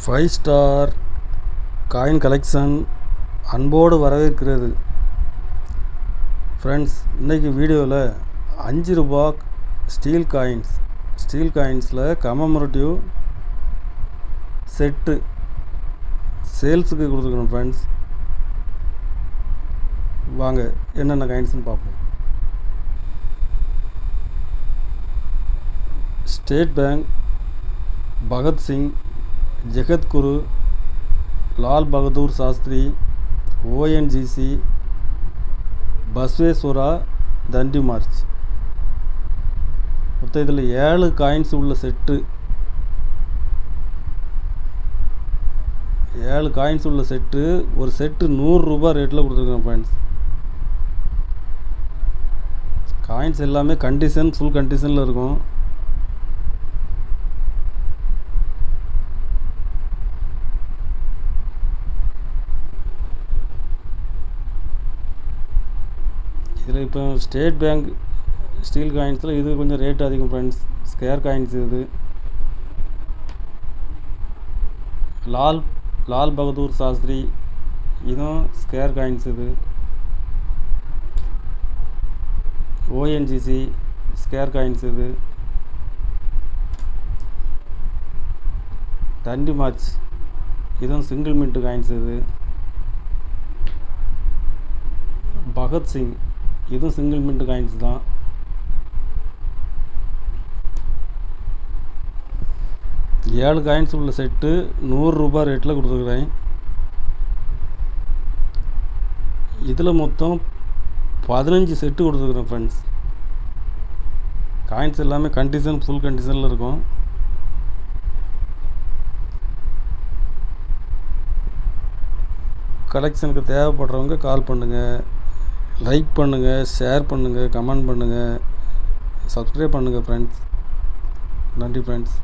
Five star coin collection அன்போடு வரவேற்கிறது. Friends, இன்றைக்கி வீடியோவில் 5 ரூபா ஸ்டீல் காயின்ஸில் கமெமரேட்டிவ் செட்டு சேல்ஸுக்கு கொடுத்துருக்கணும். ஃப்ரெண்ட்ஸ், வாங்க என்னென்ன காயின்ஸ்னு பார்ப்போம். State bank, Bhagat Singh, Jagadguru, Lal Bahadur Shastri, ONGC, Basaveshwara, Dandi march. மொத்தம் இதில் 7 காயின்ஸ் உள்ள செட்டு, 7 காயின்ஸ் உள்ள செட்டு. ஒரு செட்டு 100 ரூபா ரேட்டில் கொடுத்துருக்கோம். ஃப்ரெண்ட்ஸ், காயின்ஸ் எல்லாமே ஃபுல் கண்டிஷனில் இருக்கும். இதில் இப்போ ஸ்டேட் பேங்க் ஸ்டீல் காயின்ஸில் இது கொஞ்சம் ரேட் அதிகம். ஃப்ரெண்ட்ஸ், ஸ்கேர் காயின்ஸ் இது. லால் பகதூர் சாஸ்திரி, இதுவும் ஸ்கேர் காயின்ஸ் இது. ஓஎன்ஜிசி ஸ்கேர் காயின்ஸ் இது. தண்டி மார்ச், இதுவும் சிங்கிள் மின்ட் காயின்ஸ் இது. பகத்சிங், இதுவும் சிங்கிள் மின்ட் காயின்ஸ் தான். ஏழு காயின்ஸ் உள்ள செட்டு 100 ரூபா ரேட்டில் கொடுத்துருக்குறேன். இதில் மொத்தம் 15 செட்டு கொடுத்துருக்குறேன். ஃப்ரெண்ட்ஸ், காயின்ஸ் எல்லாமே ஃபுல் கண்டிஷனில் இருக்கும். கலெக்ஷனுக்கு தேவைப்படுறவங்க கால் பண்ணுங்கள், லைக் பண்ணுங்கள், ஷேர் பண்ணுங்கள், கமெண்ட் பண்ணுங்கள், சப்ஸ்கிரைப் பண்ணுங்கள். ஃப்ரெண்ட்ஸ், நன்றி. ஃப்ரெண்ட்ஸ்.